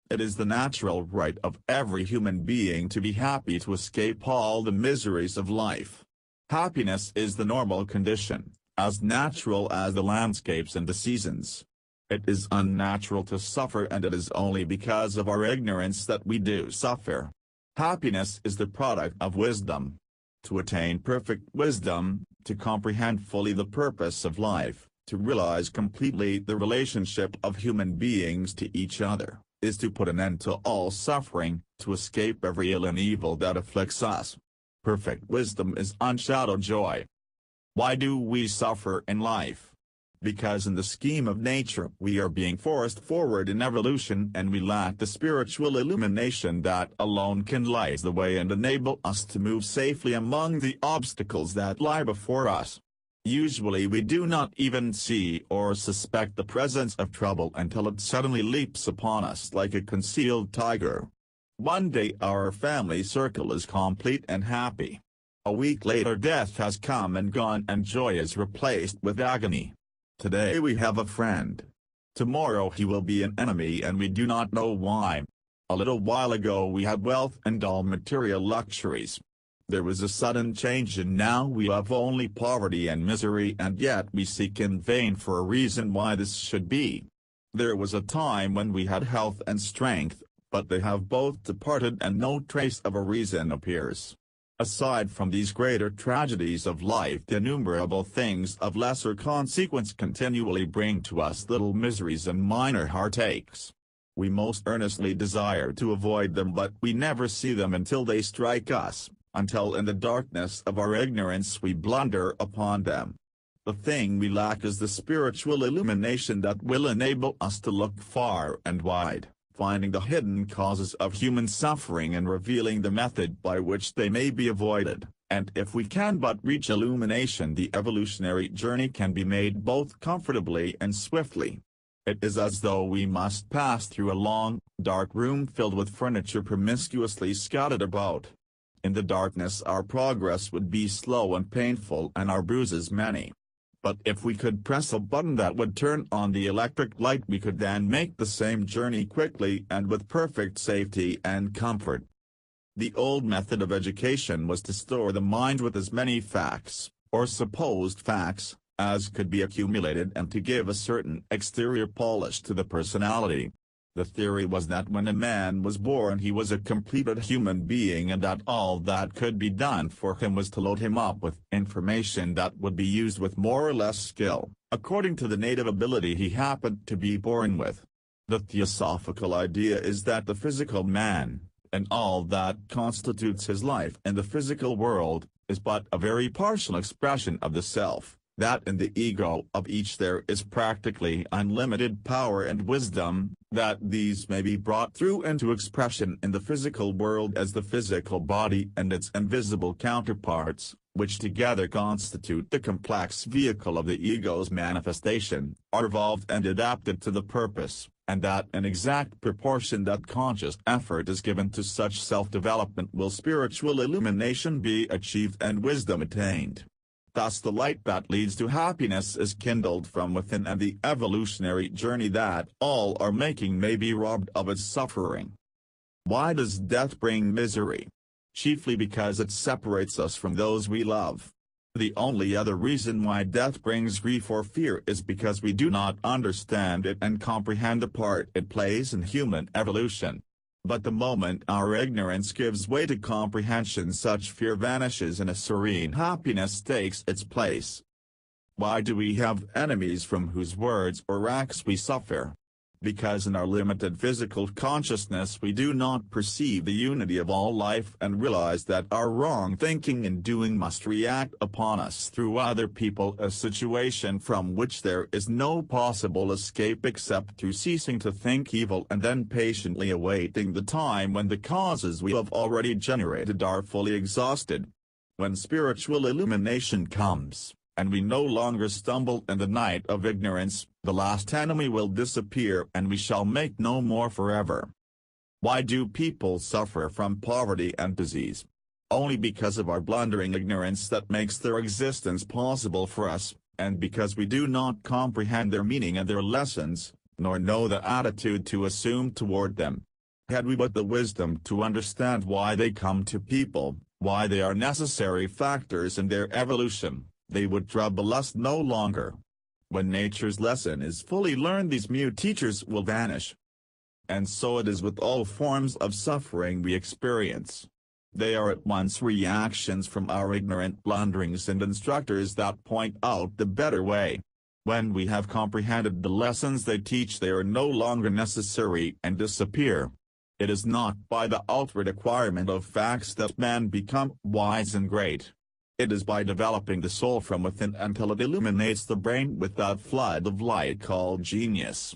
It is the natural right of every human being to be happy, to escape all the miseries of life. Happiness is the normal condition, as natural as the landscapes and the seasons. It is unnatural to suffer, and it is only because of our ignorance that we do suffer. Happiness is the product of wisdom. To attain perfect wisdom, to comprehend fully the purpose of life, to realize completely the relationship of human beings to each other, is to put an end to all suffering, to escape every ill and evil that afflicts us. Perfect wisdom is unshadowed joy. Why do we suffer in life? Because in the scheme of nature we are being forced forward in evolution, and we lack the spiritual illumination that alone can light the way and enable us to move safely among the obstacles that lie before us. Usually we do not even see or suspect the presence of trouble until it suddenly leaps upon us like a concealed tiger. One day our family circle is complete and happy. A week later death has come and gone, and joy is replaced with agony. Today we have a friend. Tomorrow he will be an enemy, and we do not know why. A little while ago we had wealth and all material luxuries. There was a sudden change, and now we have only poverty and misery, and yet we seek in vain for a reason why this should be. There was a time when we had health and strength, but they have both departed, and no trace of a reason appears. Aside from these greater tragedies of life, the innumerable things of lesser consequence continually bring to us little miseries and minor heartaches. We most earnestly desire to avoid them, but we never see them until they strike us, until in the darkness of our ignorance we blunder upon them. The thing we lack is the spiritual illumination that will enable us to look far and wide, finding the hidden causes of human suffering and revealing the method by which they may be avoided, and if we can but reach illumination, the evolutionary journey can be made both comfortably and swiftly. It is as though we must pass through a long, dark room filled with furniture promiscuously scattered about. In the darkness our progress would be slow and painful, and our bruises many. But if we could press a button that would turn on the electric light, we could then make the same journey quickly and with perfect safety and comfort. The old method of education was to store the mind with as many facts, or supposed facts, as could be accumulated, and to give a certain exterior polish to the personality. The theory was that when a man was born he was a completed human being, and that all that could be done for him was to load him up with information that would be used with more or less skill, according to the native ability he happened to be born with. The theosophical idea is that the physical man, and all that constitutes his life in the physical world, is but a very partial expression of the self, that in the ego of each there is practically unlimited power and wisdom, that these may be brought through into expression in the physical world as the physical body and its invisible counterparts, which together constitute the complex vehicle of the ego's manifestation, are evolved and adapted to the purpose, and that in exact proportion that conscious effort is given to such self-development will spiritual illumination be achieved and wisdom attained. Thus the light that leads to happiness is kindled from within, and the evolutionary journey that all are making may be robbed of its suffering. Why does death bring misery? Chiefly because it separates us from those we love. The only other reason why death brings grief or fear is because we do not understand it and comprehend the part it plays in human evolution. But the moment our ignorance gives way to comprehension, such fear vanishes and a serene happiness takes its place. Why do we have enemies from whose words or acts we suffer? Because in our limited physical consciousness we do not perceive the unity of all life and realize that our wrong thinking and doing must react upon us through other people, a situation from which there is no possible escape except through ceasing to think evil and then patiently awaiting the time when the causes we have already generated are fully exhausted. When spiritual illumination comes, and we no longer stumble in the night of ignorance, the last enemy will disappear and we shall make no more forever. Why do people suffer from poverty and disease? Only because of our blundering ignorance that makes their existence possible for us, and because we do not comprehend their meaning and their lessons, nor know the attitude to assume toward them. Had we but the wisdom to understand why they come to people, why they are necessary factors in their evolution, they would trouble us no longer. When nature's lesson is fully learned, these mute teachers will vanish. And so it is with all forms of suffering we experience. They are at once reactions from our ignorant blunderings and instructors that point out the better way. When we have comprehended the lessons they teach, they are no longer necessary and disappear. It is not by the outward acquirement of facts that men become wise and great. It is by developing the soul from within until it illuminates the brain with that flood of light called genius.